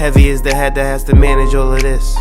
Heavy is the head that has to manage all of this.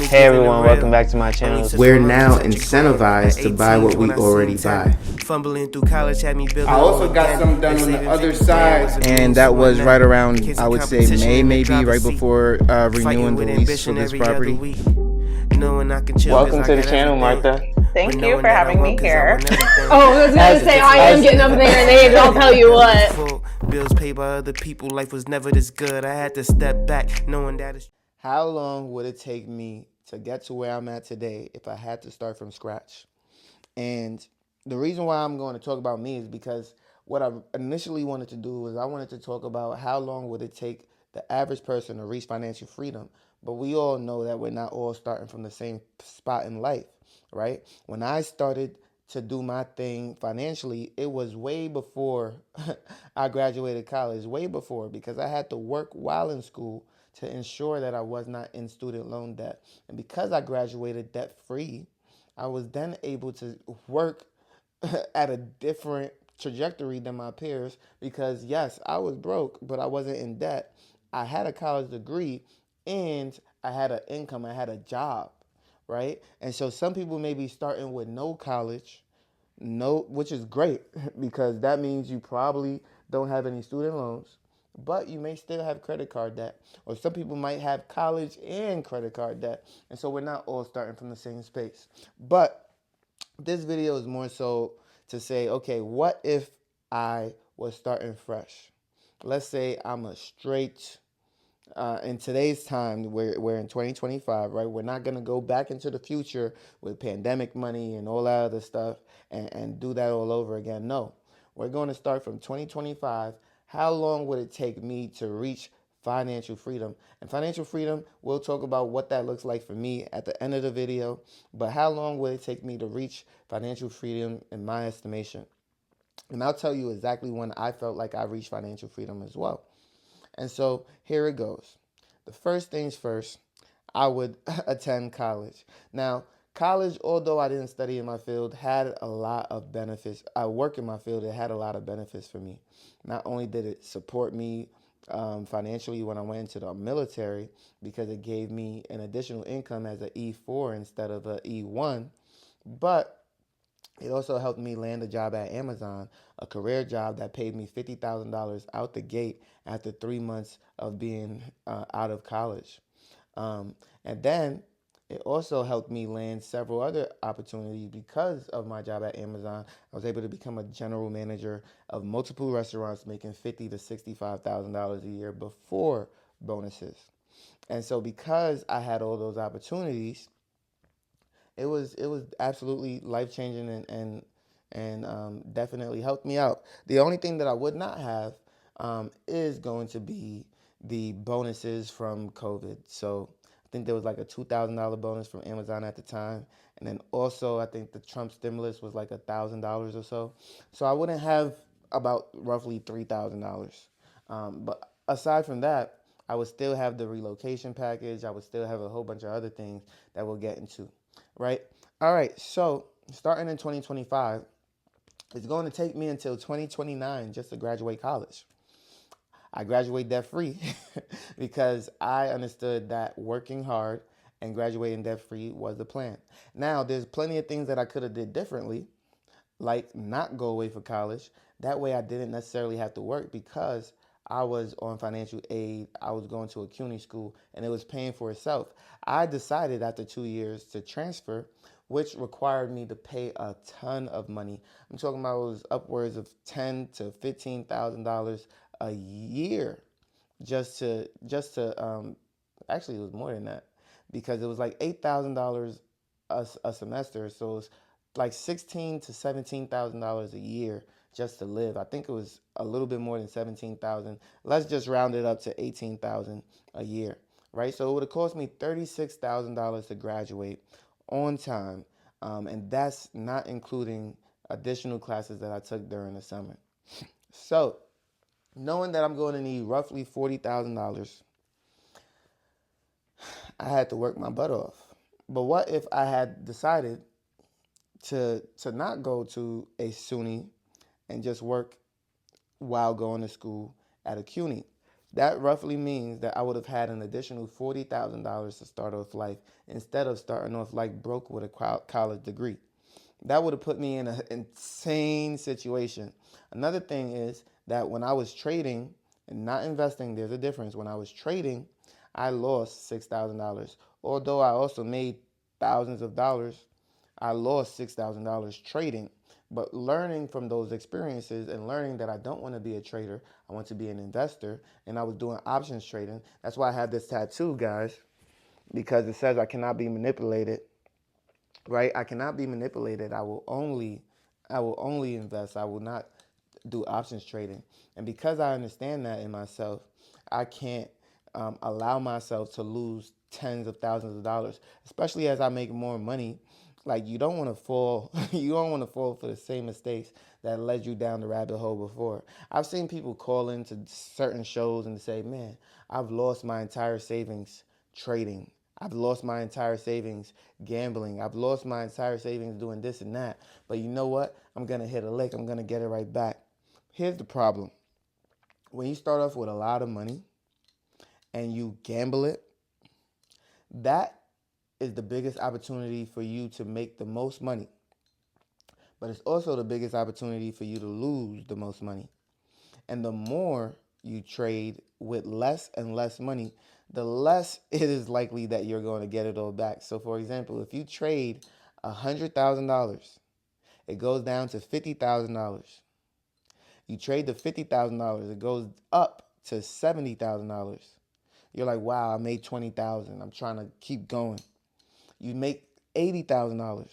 Hey everyone, welcome back to my channel. We're now incentivized to buy what we already buy. Fumbling through college had me building. I also got some done on the other side. And that was right around, I would say, May, maybe, right before renewing the lease for this property. Welcome to the channel, Martha. Thank you for having me here. Oh, I was going to say, I am getting up in their names, I'll tell you what. Bills paid by other people, life was never this good. I had to step back, knowing that it's... How long would it take me to get to where I'm at today if I had to start from scratch? And the reason why I'm going to talk about me is because what I initially wanted to do was I wanted to talk about how long would it take the average person to reach financial freedom. But we all know that we're not all starting from the same spot in life, right? When I started to do my thing financially, it was way before I graduated college, way before, because I had to work while in school to ensure that I was not in student loan debt. And because I graduated debt-free, I was then able to work at a different trajectory than my peers because, yes, I was broke, but I wasn't in debt. I had a college degree and I had an income, I had a job, right? And so some people may be starting with no college, which is great because that means you probably don't have any student loans, but you may still have credit card debt. Or some people might have college and credit card debt. And so we're not all starting from the same space. But this video is more so to say, okay, what if I was starting fresh? Let's say I'm a straight... in today's time, we're in 2025, right? We're not going to go back into the future with pandemic money and all that other stuff and do that all over again. No, we're going to start from 2025. How long would it take me to reach financial freedom? And financial freedom, we'll talk about what that looks like for me at the end of the video. But how long would it take me to reach financial freedom in my estimation? And I'll tell you exactly when I felt like I reached financial freedom as well. And so here it goes. The first things first, I would attend college. Now, college, although I didn't study in my field, had a lot of benefits. I work in my field, it had a lot of benefits for me. Not only did it support me financially when I went into the military, because it gave me an additional income as an E4 instead of an E1, but it also helped me land a job at Amazon, a career job that paid me $50,000 out the gate after 3 months of being out of college. And then it also helped me land several other opportunities because of my job at Amazon. I was able to become a general manager of multiple restaurants making $50,000 to $65,000 a year before bonuses. And so because I had all those opportunities, it was absolutely life-changing and definitely helped me out. The only thing that I would not have is going to be the bonuses from COVID. So I think there was like a $2,000 bonus from Amazon at the time. And then also I think the Trump stimulus was like $1,000 or so. So I wouldn't have about roughly $3,000. But aside from that, I would still have the relocation package. I would still have a whole bunch of other things that we'll get into. Right? All right, so starting in 2025, it's going to take me until 2029 just to graduate college. I graduate debt-free because I understood that working hard and graduating debt-free was the plan. Now, there's plenty of things that I could have did differently, like not go away for college. That way I didn't necessarily have to work because I was on financial aid, I was going to a CUNY school, and it was paying for itself. I decided after 2 years to transfer, which required me to pay a ton of money. I'm talking about it was upwards of $10,000 to $15,000 a year just to actually it was more than that because it was like $8,000 a semester, so it was like $16,000 to $17,000 a year just to live. I think it was a little bit more than 17,000. Let's just round it up to 18,000 a year, right? So it would have cost me $36,000 to graduate on time, and that's not including additional classes that I took during the summer. So knowing that I'm going to need roughly $40,000, I had to work my butt off. But what if I had decided to not go to a SUNY and just work while going to school at a CUNY? That roughly means that I would have had an additional $40,000 to start off life instead of starting off like broke with a college degree. That would have put me in an insane situation. Another thing is that when I was trading and not investing, there's a difference. When I was trading, I lost $6,000. Although I also made thousands of dollars, I lost $6,000 trading. But learning from those experiences and learning that I don't want to be a trader, I want to be an investor, and I was doing options trading. That's why I have this tattoo, guys, because it says I cannot be manipulated. Right? I cannot be manipulated. I will only invest. I will not do options trading. And because I understand that in myself, I can't allow myself to lose tens of thousands of dollars, especially as I make more money. Like you don't want to fall, you don't want to fall for the same mistakes that led you down the rabbit hole before. I've seen people call into certain shows and say, "Man, I've lost my entire savings trading. I've lost my entire savings gambling. I've lost my entire savings doing this and that. But you know what? I'm going to hit a lick. I'm going to get it right back." Here's the problem. When you start off with a lot of money and you gamble it, that is the biggest opportunity for you to make the most money. But it's also the biggest opportunity for you to lose the most money. And the more you trade with less and less money, the less it is likely that you're going to get it all back. So for example, if you trade $100,000, it goes down to $50,000. You trade the $50,000, it goes up to $70,000. You're like, wow, I made $20,000. I'm trying to keep going. You make $80,000.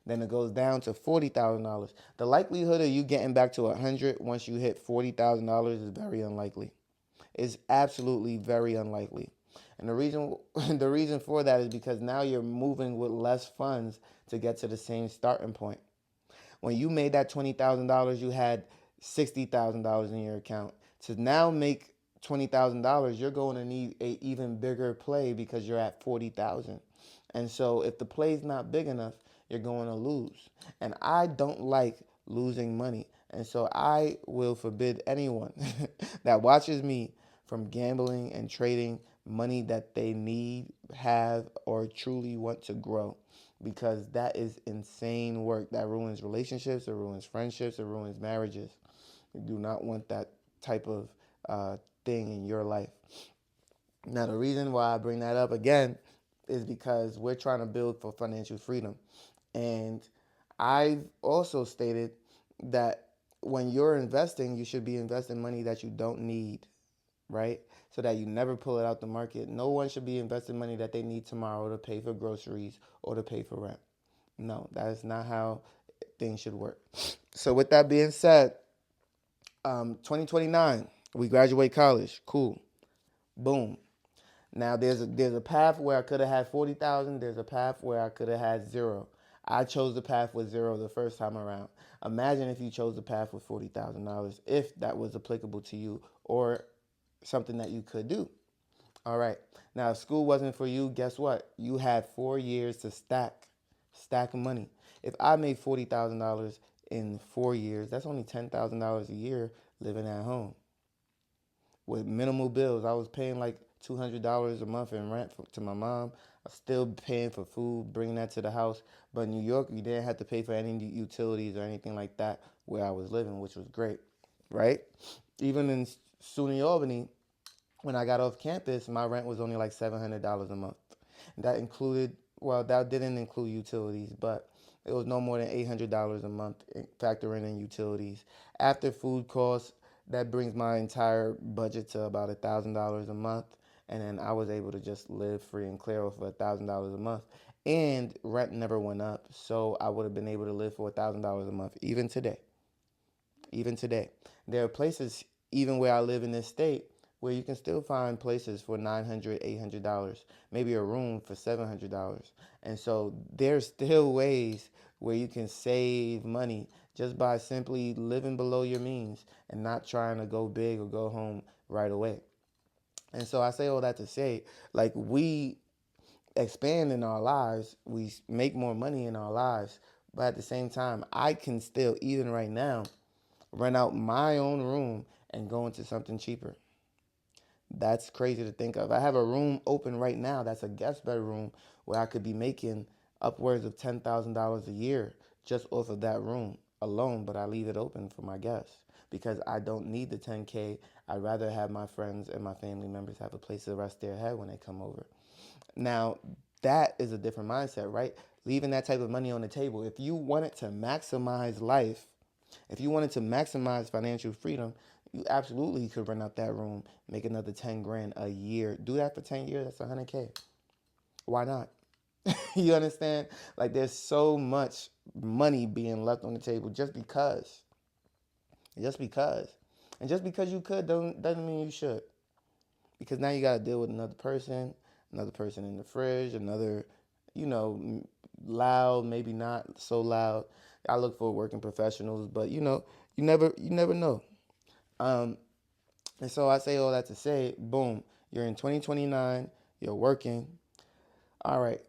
Then it goes down to $40,000. The likelihood of you getting back to 100 once you hit $40,000 is very unlikely. It's absolutely very unlikely. And the reason for that is because now you're moving with less funds to get to the same starting point. When you made that $20,000, you had $60,000 in your account. To now make $20,000, you're going to need an even bigger play because you're at 40,000. And so if the play's not big enough, you're going to lose. And I don't like losing money. And so I will forbid anyone that watches me from gambling and trading money that they need, have, or truly want to grow. Because that is insane work. That ruins relationships, it ruins friendships, it ruins marriages. You do not want that type of thing in your life. Now, the reason why I bring that up again is because we're trying to build for financial freedom. And I've also stated that when you're investing, you should be investing money that you don't need, right? So that you never pull it out the market. No one should be investing money that they need tomorrow to pay for groceries or to pay for rent. No, that is not how things should work. So with that being said, 2029, we graduate college. Cool. Boom. Now there's a path where I could have had 40,000. There's a path where I could have had zero. I chose the path with zero the first time around. Imagine if you chose the path with $40,000, if that was applicable to you or something that you could do. All right. Now, if school wasn't for you, guess what? You had 4 years to stack money. If I made $40,000 in 4 years, that's only $10,000 a year living at home with minimal bills. I was paying like $200 a month in rent to my mom. I was still paying for food, bringing that to the house. But in New York, you didn't have to pay for any utilities or anything like that where I was living, which was great, right? Even in SUNY Albany, when I got off campus, my rent was only like $700 a month. That included, well, that didn't include utilities, but it was no more than $800 a month, factoring in utilities. After food costs, that brings my entire budget to about $1,000 a month. And then I was able to just live free and clear off of $1,000 a month. And rent never went up, so I would have been able to live for $1,000 a month, even today. Even today. There are places, even where I live in this state, where you can still find places for $900, $800, maybe a room for $700. And so there's still ways where you can save money just by simply living below your means and not trying to go big or go home right away. And so I say all that to say, like, we expand in our lives, we make more money in our lives, but at the same time, I can still, even right now, rent out my own room and go into something cheaper. That's crazy to think of. I have a room open right now that's a guest bedroom where I could be making upwards of $10,000 a year just off of that room alone, but I leave it open for my guests because I don't need the 10K. I'd rather have my friends and my family members have a place to rest their head when they come over. Now, that is a different mindset, right? Leaving that type of money on the table. If you wanted to maximize life, if you wanted to maximize financial freedom, you absolutely could rent out that room, make another 10 grand a year. Do that for 10 years, that's 100K. Why not? You understand? Like there's so much money being left on the table just because. Just because. And just because you could doesn't mean you should. Because now you got to deal with another person in the fridge, another, loud, maybe not so loud. I look for working professionals, but you never know. And so I say all that to say, boom, you're in 2029, you're working. All right,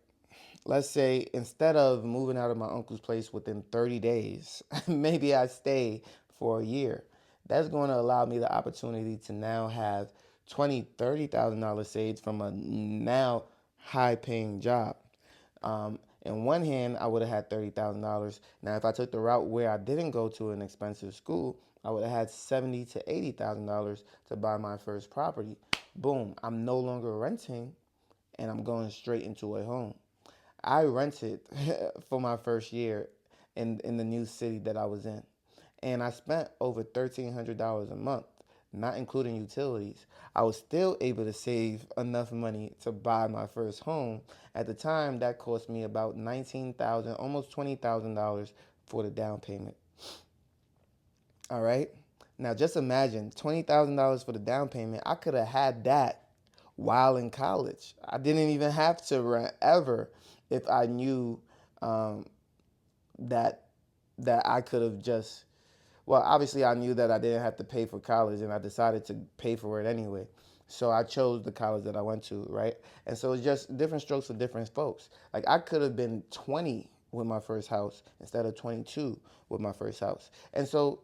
let's say instead of moving out of my uncle's place within 30 days, maybe I stay for a year. That's going to allow me the opportunity to now have $20,000-$30,000 saved from a now high-paying job. In one hand, I would have had $30,000. Now, if I took the route where I didn't go to an expensive school, I would have had $70,000 to $80,000 to buy my first property. Boom! I'm no longer renting, and I'm going straight into a home. I rented for my first year in the new city that I was in. And I spent over $1,300 a month, not including utilities. I was still able to save enough money to buy my first home. At the time, that cost me about $19,000, almost $20,000 for the down payment. All right? Now just imagine $20,000 for the down payment. I could have had that while in college. I didn't even have to rent ever if I knew that I could have just, well, obviously I knew that I didn't have to pay for college and I decided to pay for it anyway. So I chose the college that I went to, right? And so it's just different strokes for different folks. Like I could have been 20 with my first house instead of 22 with my first house. And so,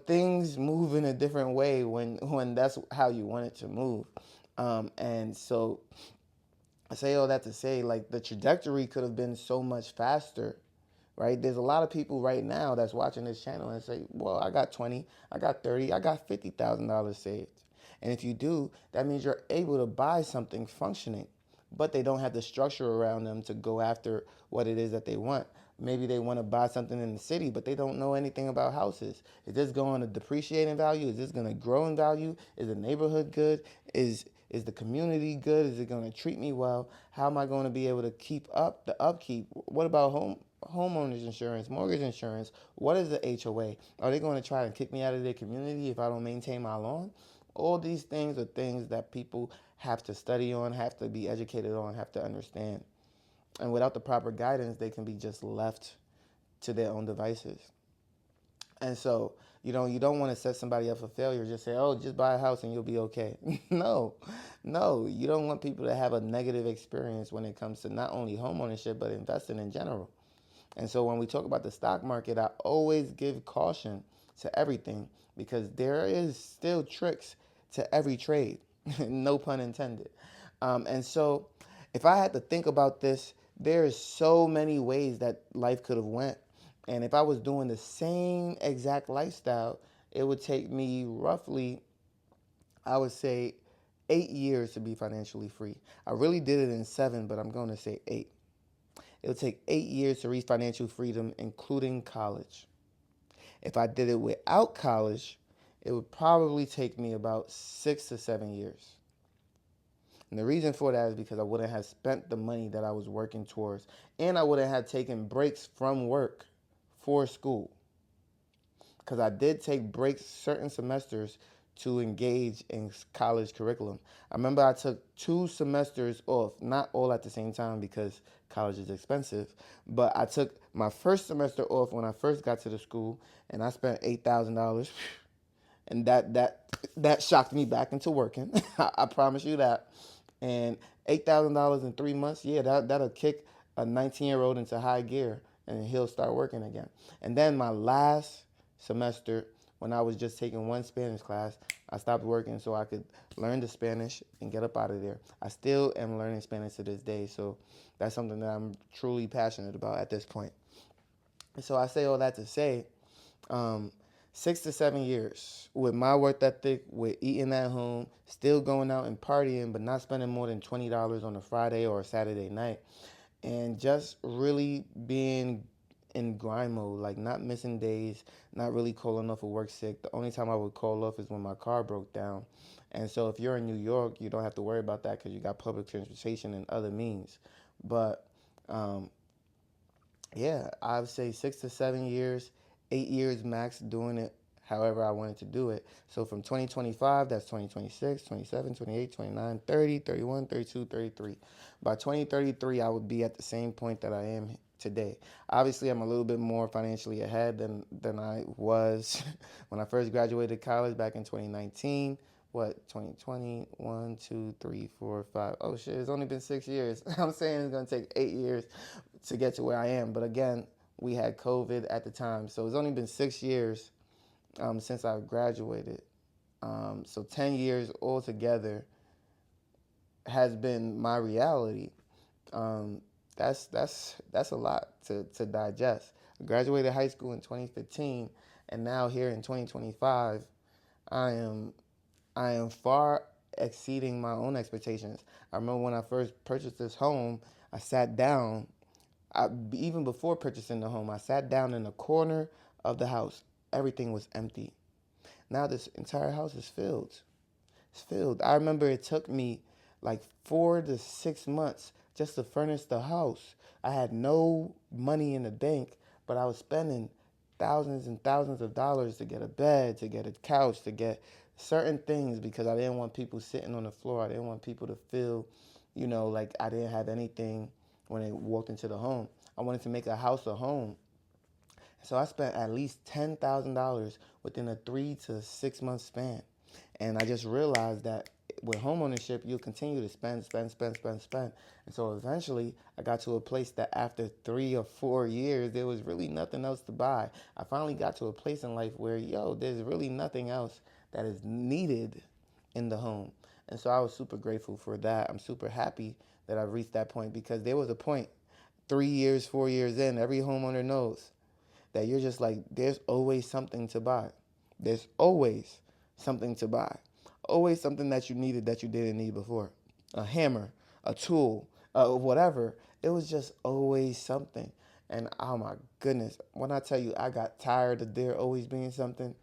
things move in a different way when that's how you want it to move. And so I say all that to say, like, the trajectory could have been so much faster, right? There's a lot of people right now that's watching this channel and say, well, I got 20, I got 30, I got $50,000 saved. And if you do, that means you're able to buy something functioning, but they don't have the structure around them to go after what it is that they want. Maybe they want to buy something in the city, but they don't know anything about houses. Is this going to depreciate in value? Is this going to grow in value? Is the neighborhood good? Is the community good? Is it going to treat me well? How am I going to be able to keep up the upkeep? What about homeowners insurance, mortgage insurance? What is the HOA? Are they going to try to kick me out of their community if I don't maintain my lawn? All these things are things that people have to study on, have to be educated on, have to understand. And without the proper guidance, they can be just left to their own devices. And so, you don't want to set somebody up for failure. Just say, oh, just buy a house and you'll be okay. No, you don't want people to have a negative experience when it comes to not only home ownership, but investing in general. And so when we talk about the stock market, I always give caution to everything because there is still tricks to every trade, no pun intended. And so if I had to think about this, there's so many ways that life could have went. And if I was doing the same exact lifestyle, it would take me roughly, I would say, 8 years to be financially free. I really did it in 7, but I'm going to say 8. It would take 8 years to reach financial freedom, including college. If I did it without college, it would probably take me about 6 to 7 years. And the reason for that is because I wouldn't have spent the money that I was working towards, and I wouldn't have taken breaks from work for school. Because I did take breaks certain semesters to engage in college curriculum. I remember I took 2 semesters off, not all at the same time because college is expensive, but I took my first semester off when I first got to the school, and I spent $8,000, and that shocked me back into working. I promise you that. And $8,000 in 3 months, yeah, that'll kick a 19-year-old into high gear, and he'll start working again. And then my last semester, when I was just taking 1 Spanish class, I stopped working so I could learn the Spanish and get up out of there. I still am learning Spanish to this day, so that's something that I'm truly passionate about at this point. And so I say all that to say, 6 to 7 years with my work ethic, with eating at home, still going out and partying, but not spending more than $20 on a Friday or a Saturday night, and just really being in grind mode, like not missing days, not really calling off for work sick. The only time I would call off is when my car broke down. And so if you're in New York, you don't have to worry about that because you got public transportation and other means. But yeah, I would say 6 to 7 years, 8 years max doing it however I wanted to do it. So from 2025, that's 2026, 27, 28, 29, 30, 31, 32, 33. By 2033, I would be at the same point that I am today. Obviously, I'm a little bit more financially ahead than I was when I first graduated college back in 2019. What, 2020, 1, 2, 3, 4, 5. Oh shit, it's only been 6 years. I'm saying it's gonna take 8 years to get to where I am. But again, we had COVID at the time. So it's only been 6 years since I graduated. So 10 years altogether has been my reality. That's a lot to digest. I graduated high school in 2015, and now here in 2025, I am far exceeding my own expectations. I remember when I first purchased this home, I sat down. Even before purchasing the home, I sat down in the corner of the house. Everything was empty. Now this entire house is filled. It's filled. I remember it took me like 4 to 6 months just to furnish the house. I had no money in the bank, but I was spending thousands and thousands of dollars to get a bed, to get a couch, to get certain things because I didn't want people sitting on the floor. I didn't want people to feel, like I didn't have anything when they walked into the home. I wanted to make a house a home. So I spent at least $10,000 within a 3 to 6 month span. And I just realized that with homeownership, you'll continue to spend. And so eventually I got to a place that after 3 or 4 years, there was really nothing else to buy. I finally got to a place in life where, there's really nothing else that is needed in the home. And so I was super grateful for that. I'm super happy that I reached that point because there was a point 3 years, 4 years in, every homeowner knows that you're just like, there's always something to buy. There's always something to buy. Always something that you needed that you didn't need before. A hammer, a tool, whatever. It was just always something. And oh my goodness, when I tell you I got tired of there always being something,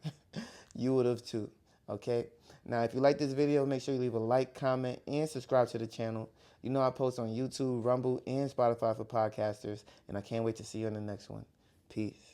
you would have too, okay? Now, if you like this video, make sure you leave a like, comment, and subscribe to the channel. I post on YouTube, Rumble, and Spotify for podcasters, and I can't wait to see you on the next one. Peace.